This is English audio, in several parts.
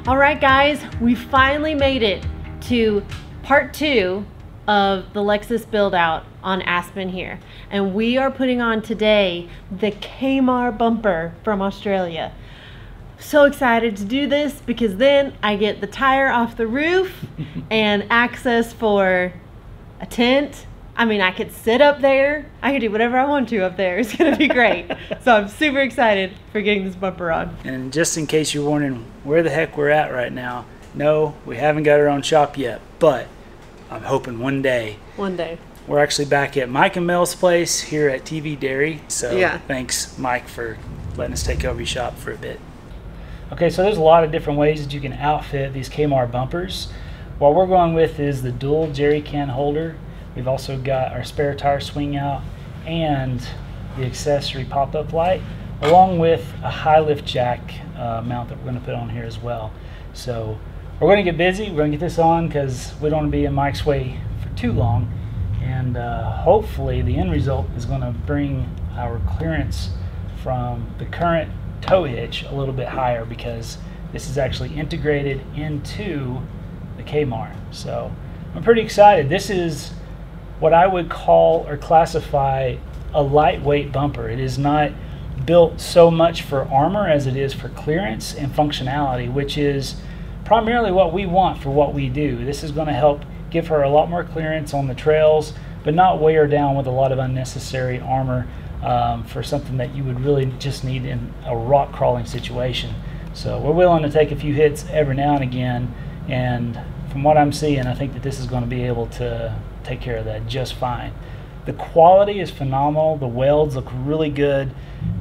All right, guys, we finally made it to part 2 of the Lexus build out on Aspen here. And we are putting on today the Kaymar bumper from Australia. So excited to do this because then I get the tire off the roof and access for a tent. I mean, I could sit up there. I could do whatever I want to up there. It's gonna be great. So I'm super excited for getting this bumper on. And just in case you're wondering where the heck we're at right now, no, we haven't got our own shop yet, but I'm hoping one day. One day. We're actually back at Mike and Mel's place here at TV Dairy. So yeah. Thanks, Mike, for letting us take over your shop for a bit. Okay, so there's a lot of different ways that you can outfit these Kaymar bumpers. What we're going with is the dual jerry can holder. We've also got our spare tire swing out and the accessory pop-up light, along with a high lift jack mount that we're going to put on here as well. So we're going to get busy. We're going to get this on because we don't want to be in Mike's way for too long. And hopefully the end result is going to bring our clearance from the current tow hitch a little bit higher, because this is actually integrated into the Kaymar. So I'm pretty excited. This is what I would call or classify a lightweight bumper. It is not built so much for armor as it is for clearance and functionality, which is primarily what we want for what we do. This is going to help give her a lot more clearance on the trails, but not weigh her down with a lot of unnecessary armor for something that you would really just need in a rock crawling situation. So we're willing to take a few hits every now and again, and from what I'm seeing, I think that this is going to be able to take care of that just fine. The quality is phenomenal. The welds look really good.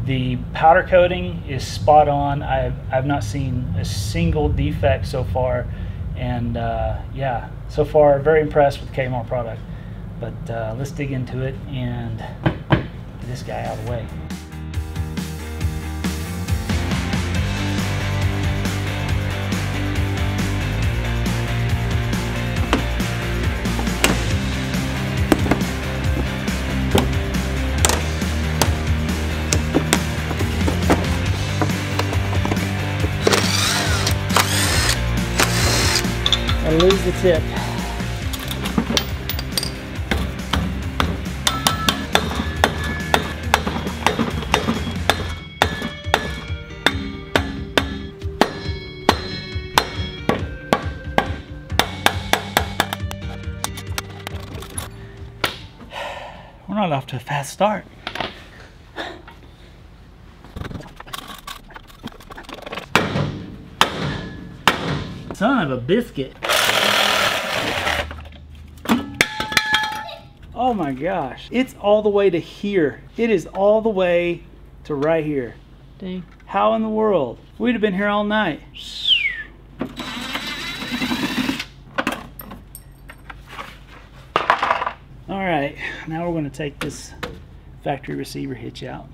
The powder coating is spot on. I've not seen a single defect so far, and yeah, so far very impressed with the Kaymar product. But let's dig into it and get this guy out of the way. I lose the tip. We're not off to a fast start. Son of a biscuit. Oh my gosh, it's all the way to here. It is all the way to right here. Dang. How in the world? We'd have been here all night. All right, now we're going to take this factory receiver hitch out.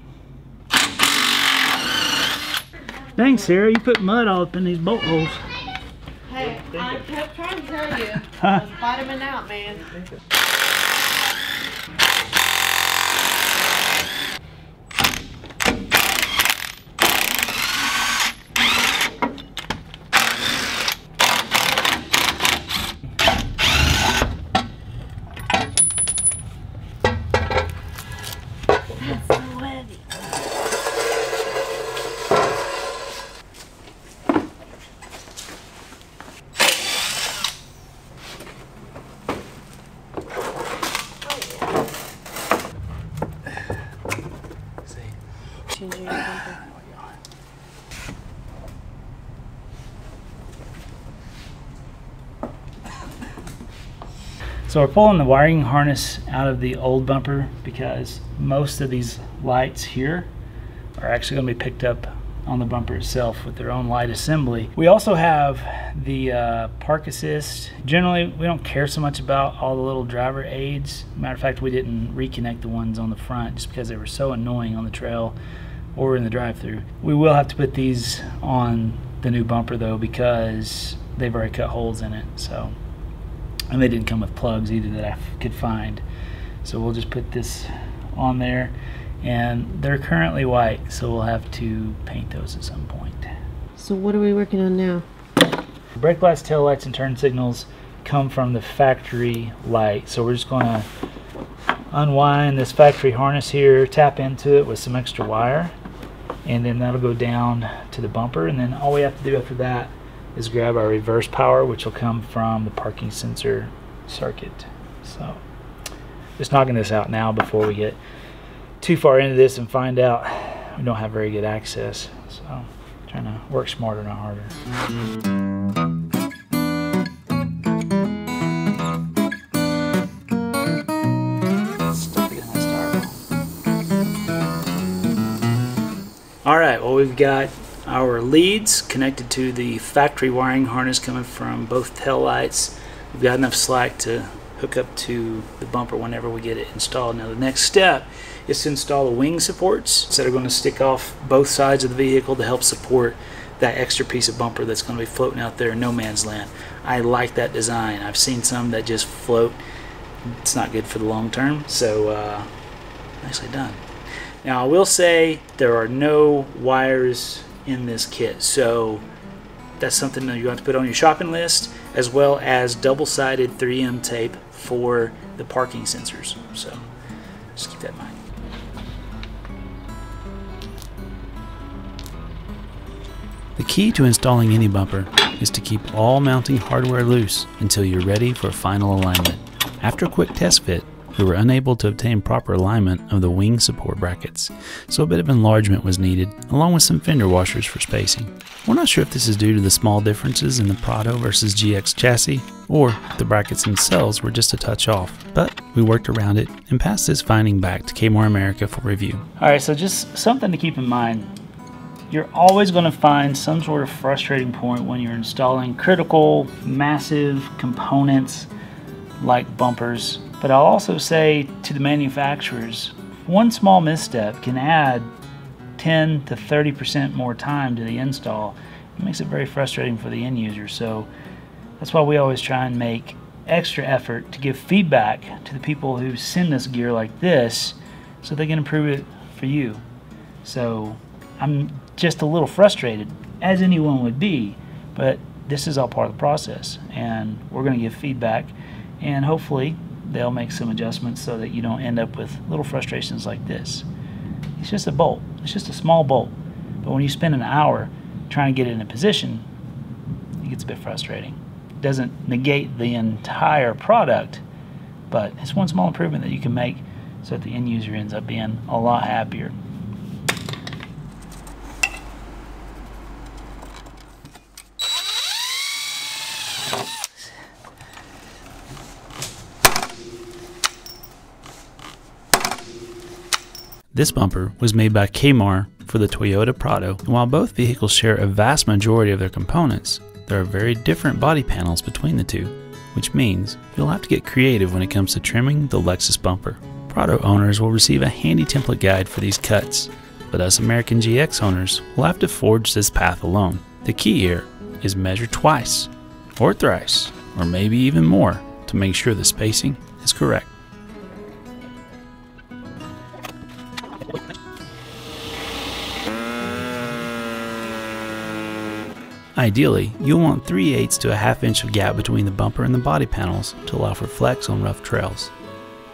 Dang, Sarah, you put mud all up in these bolt holes. Hey, I kept trying to tell you. I was vitamin out, man. That's so heavy. So we're pulling the wiring harness out of the old bumper because most of these lights here are actually going to be picked up on the bumper itself with their own light assembly. We also have the park assist. Generally, we don't care so much about all the little driver aids. Matter of fact, we didn't reconnect the ones on the front just because they were so annoying on the trail or in the drive-through. We will have to put these on the new bumper though, because they've already cut holes in it. So, and they didn't come with plugs either that I could find. So we'll just put this on there, and they're currently white, so we'll have to paint those at some point. So what are we working on now? Brake lights, tail lights, and turn signals come from the factory light. So we're just going to unwind this factory harness here, tap into it with some extra wire, and then that'll go down to the bumper. And then all we have to do after that is grab our reverse power, which will come from the parking sensor circuit. So just knocking this out now before we get too far into this and find out we don't have very good access. So trying to work smarter, not harder. Alright, well, we've got our leads connected to the factory wiring harness coming from both tail lights. We've got enough slack to hook up to the bumper whenever we get it installed. Now the next step is to install the wing supports that are going to stick off both sides of the vehicle to help support that extra piece of bumper that's going to be floating out there in no man's land. I like that design. I've seen some that just float. It's not good for the long term, so nicely done. Now I will say there are no wires in this kit, so that's something that you have to put on your shopping list, as well as double-sided 3M tape for the parking sensors. So just keep that in mind. The key to installing any bumper is to keep all mounting hardware loose until you're ready for final alignment. After a quick test fit, we were unable to obtain proper alignment of the wing support brackets, so a bit of enlargement was needed, along with some fender washers for spacing. We're not sure if this is due to the small differences in the Prado versus GX chassis, or if the brackets themselves were just a touch off, but we worked around it and passed this finding back to Kaymar America for review. Alright, so just something to keep in mind. You're always going to find some sort of frustrating point when you're installing critical, massive components like bumpers. But I'll also say to the manufacturers, one small misstep can add 10 to 30% more time to the install. It makes it very frustrating for the end user. So that's why we always try and make extra effort to give feedback to the people who send us gear like this so they can improve it for you. So I'm just a little frustrated, as anyone would be, but this is all part of the process, and we're going to give feedback, and hopefully they'll make some adjustments so that you don't end up with little frustrations like this. It's just a bolt. It's just a small bolt. But when you spend an hour trying to get it in a position, it gets a bit frustrating. It doesn't negate the entire product, but it's one small improvement that you can make so that the end user ends up being a lot happier. This bumper was made by Kaymar for the Toyota Prado, and while both vehicles share a vast majority of their components, there are very different body panels between the two, which means you'll have to get creative when it comes to trimming the Lexus bumper. Prado owners will receive a handy template guide for these cuts, but us American GX owners will have to forge this path alone. The key here is measure twice, or thrice, or maybe even more to make sure the spacing is correct. Ideally, you'll want 3/8 to a ½ inch of gap between the bumper and the body panels to allow for flex on rough trails.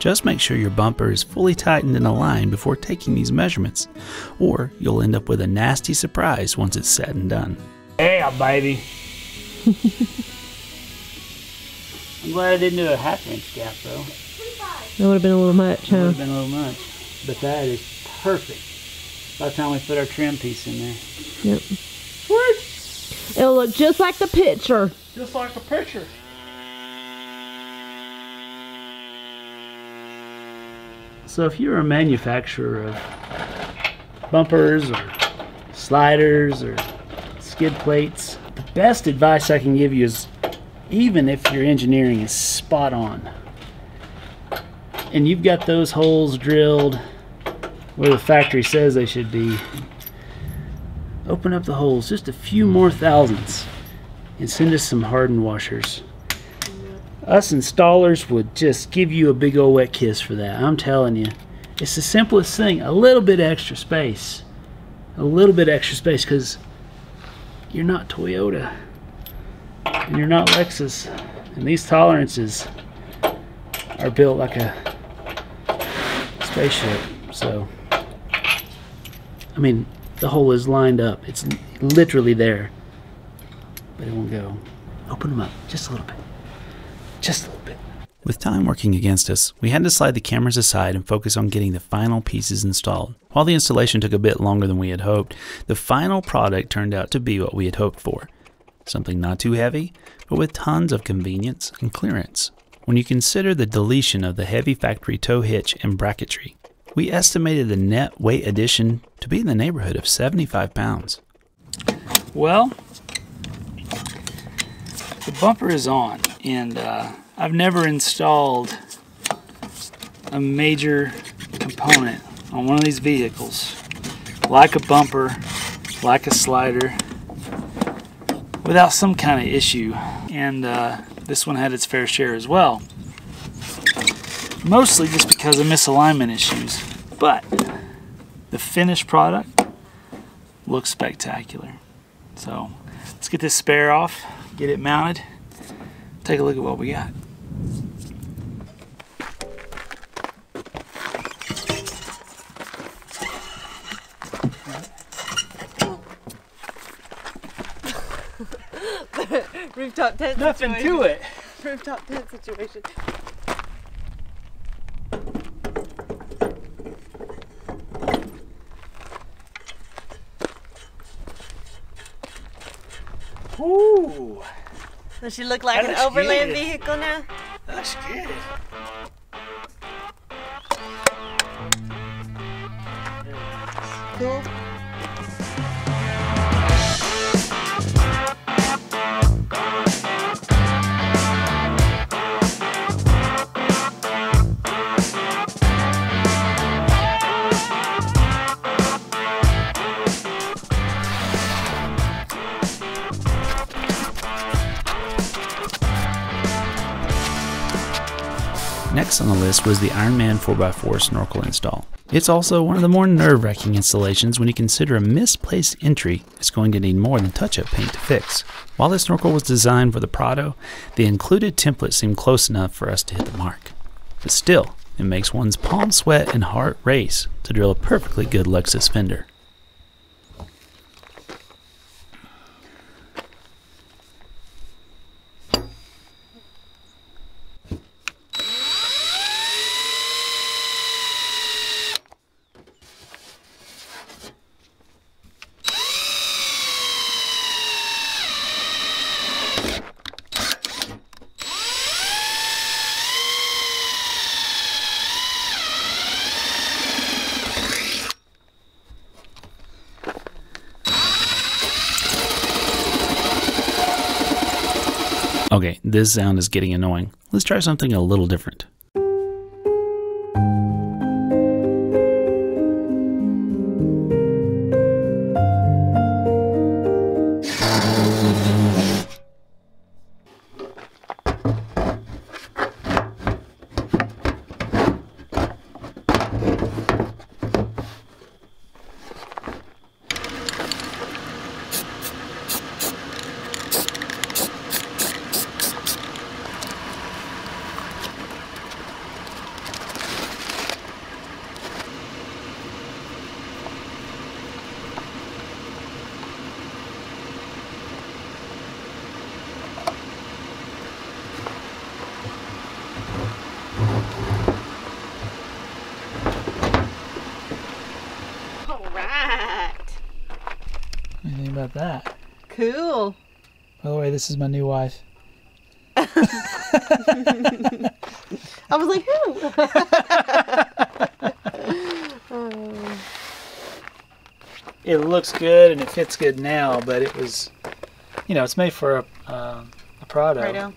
Just make sure your bumper is fully tightened and aligned before taking these measurements, or you'll end up with a nasty surprise once it's said and done. Yeah, baby. I'm glad I didn't do a ½ inch gap though. That would have been a little much, huh? Would have been a little much, but that is perfect. By the time we put our trim piece in there. Yep. Sweet. It'll look just like the picture. Just like the picture. So if you're a manufacturer of bumpers or sliders or skid plates, the best advice I can give you is, even if your engineering is spot on and you've got those holes drilled where the factory says they should be, open up the holes just a few more thousandths and send us some hardened washers. Us installers would just give you a big old wet kiss for that. I'm telling you, it's the simplest thing. A little bit extra space, because you're not Toyota. and you're not Lexus, and these tolerances are built like a spaceship. So, I mean, the hole is lined up. It's literally there, but it won't go. Open them up just a little bit. Just a little bit. With time working against us, we had to slide the cameras aside and focus on getting the final pieces installed. While the installation took a bit longer than we had hoped, the final product turned out to be what we had hoped for. Something not too heavy, but with tons of convenience and clearance. When you consider the deletion of the heavy factory tow hitch and bracketry, we estimated the net weight addition to be in the neighborhood of 75 pounds. Well, the bumper is on, and I've never installed a major component on one of these vehicles, like a bumper, like a slider, without some kind of issue. And this one had its fair share as well. Mostly just because of misalignment issues. But the finished product looks spectacular. So let's get this spare off, get it mounted, take a look at what we got. Rooftop tent Nothing situation. to it. Rooftop tent situation. Ooh, Does she look like That an looks overland good. vehicle now? that's good. Cool. Next on the list was the Ironman4x4 Snorkel install. It's also one of the more nerve-wracking installations when you consider a misplaced entry is going to need more than touch-up paint to fix. While this snorkel was designed for the Prado, the included template seemed close enough for us to hit the mark. But still, it makes one's palm sweat and heart race to drill a perfectly good Lexus fender. Okay, this sound is getting annoying. Let's try something a little different. What do you think about that? Cool. By the way, this is my new wife. I was like, who? It looks good and it fits good now, but it was, you know, it's made for a Prado.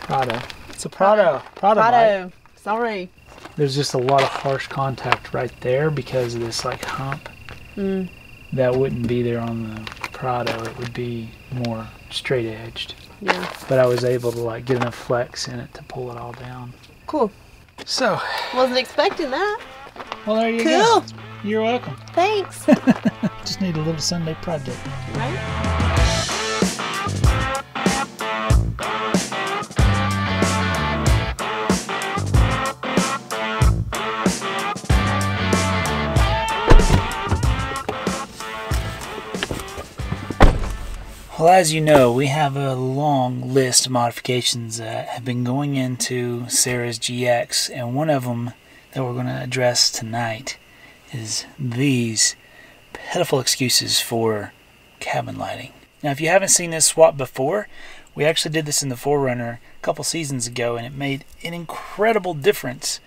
Prado. It's a Prado. Prado. Sorry. There's just a lot of harsh contact right there because of this like hump. That wouldn't be there on the Prado. It would be more straight edged. Yeah. But I was able to like get enough flex in it to pull it all down. Cool. So, Wasn't expecting that. well, there you go. Cool. You're welcome. Thanks. Just need a little Sunday project. Right? Well, as you know, we have a long list of modifications that have been going into Sarah's GX, and one of them that we're going to address tonight is these pitiful excuses for cabin lighting. Now, if you haven't seen this swap before, we actually did this in the 4Runner a couple seasons ago, and it made an incredible difference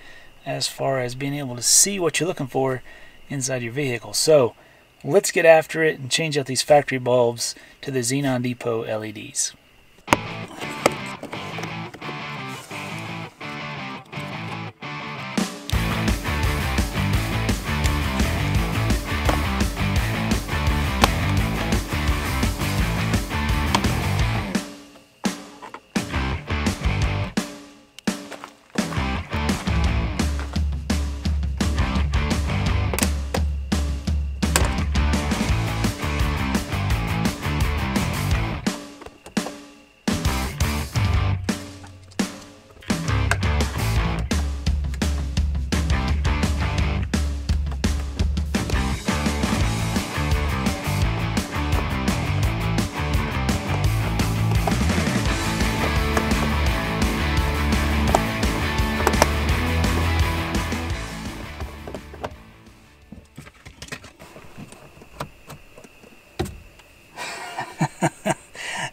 as far as being able to see what you're looking for inside your vehicle. So let's get after it and change out these factory bulbs to the Xenon Depot LEDs.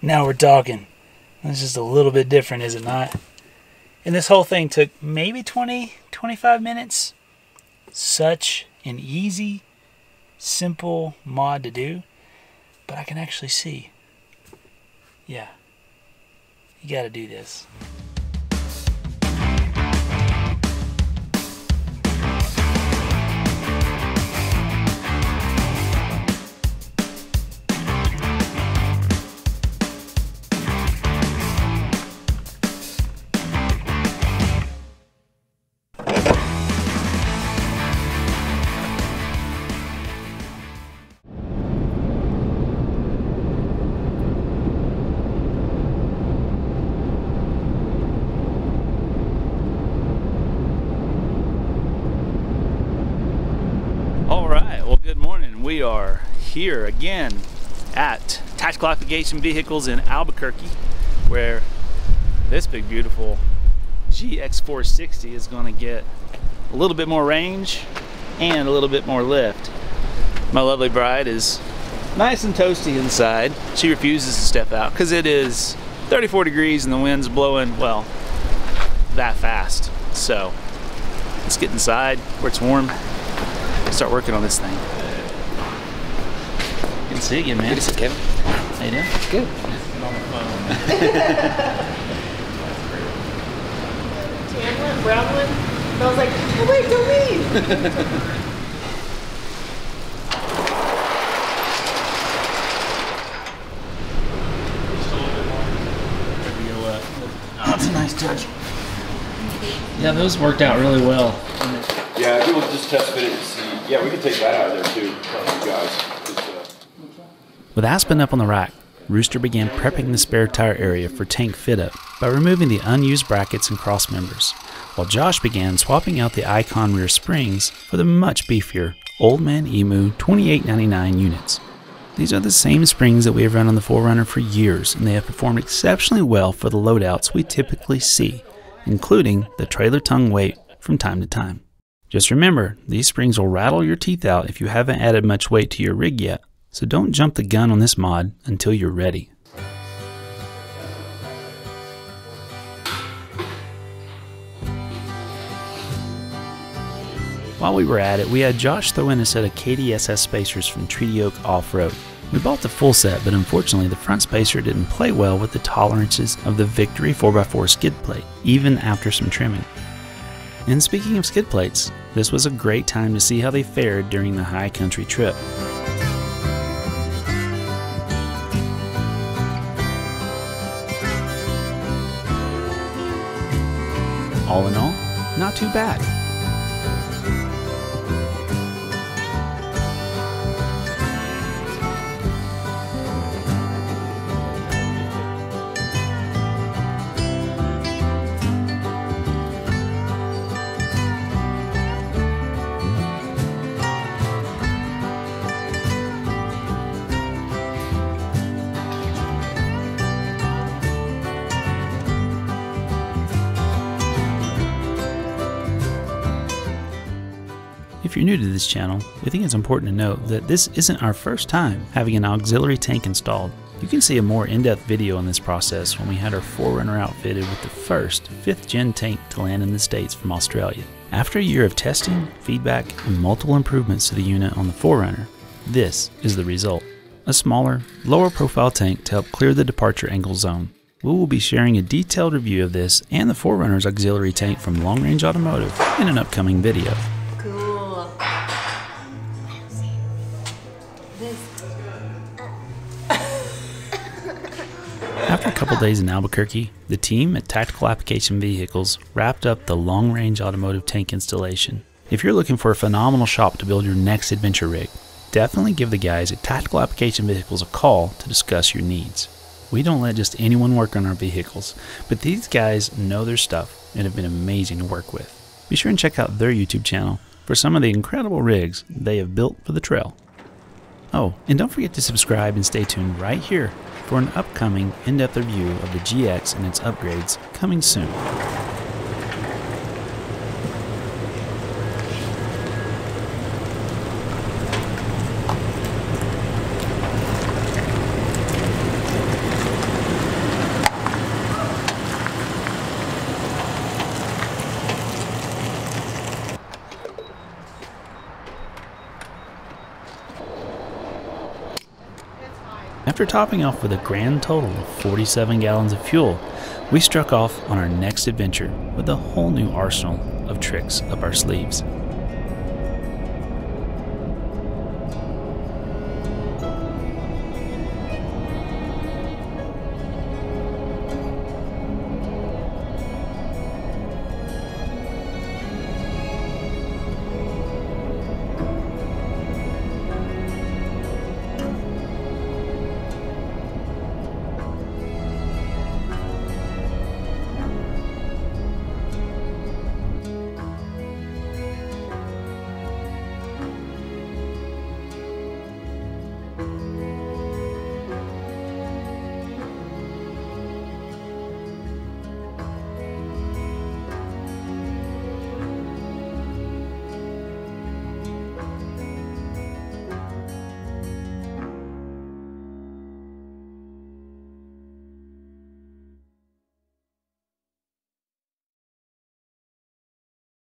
Now we're talking. It's just a little bit different, is it not? And this whole thing took maybe 20-25 minutes. Such an easy, simple mod to do. But I can actually see. Yeah. You gotta do this. We are here again at Tactical Application Vehicles in Albuquerque, where this big beautiful GX460 is going to get a little bit more range and a little bit more lift. My lovely bride is nice and toasty inside. She refuses to step out because it is 34 degrees and the wind's blowing, well, that fast. So let's get inside where it's warm and start working on this thing. Good to see you again, man. Good to see you, Kevin. How you doing? Good. Tan one, brown one. And I was like, oh wait, don't leave. Oh, that's a nice touch. Yeah, those worked out really well. Yeah, if you will just test fit it and see. Yeah, we can take that out of there too, you guys. With Aspen up on the rack, Rooster began prepping the spare tire area for tank fit-up by removing the unused brackets and cross members, while Josh began swapping out the Icon rear springs for the much beefier Old Man Emu 2899 units. These are the same springs that we have run on the 4Runner for years, and they have performed exceptionally well for the loadouts we typically see, including the trailer tongue weight from time to time. Just remember, these springs will rattle your teeth out if you haven't added much weight to your rig yet. So don't jump the gun on this mod until you're ready. While we were at it, we had Josh throw in a set of KDSS spacers from Treaty Oak Off-Road. We bought the full set, but unfortunately the front spacer didn't play well with the tolerances of the Victory 4x4 skid plate, even after some trimming. And speaking of skid plates, this was a great time to see how they fared during the high country trip. All in all, not too bad. If you're new to this channel, we think it's important to note that this isn't our first time having an auxiliary tank installed. You can see a more in-depth video on this process when we had our 4Runner outfitted with the first 5th gen tank to land in the States from Australia. After a year of testing, feedback, and multiple improvements to the unit on the 4Runner, this is the result. A smaller, lower profile tank to help clear the departure angle zone. We will be sharing a detailed review of this and the 4Runner's auxiliary tank from Long Range Automotive in an upcoming video. Cool. After a couple days in Albuquerque, the team at Tactical Application Vehicles wrapped up the Long Range Automotive tank installation. If you're looking for a phenomenal shop to build your next adventure rig, definitely give the guys at Tactical Application Vehicles a call to discuss your needs. We don't let just anyone work on our vehicles, but these guys know their stuff and have been amazing to work with. Be sure and check out their YouTube channel for some of the incredible rigs they have built for the trail. Oh, and don't forget to subscribe and stay tuned right here for an upcoming in-depth review of the GX and its upgrades coming soon. After topping off with a grand total of 47 gallons of fuel, we struck off on our next adventure with a whole new arsenal of tricks up our sleeves.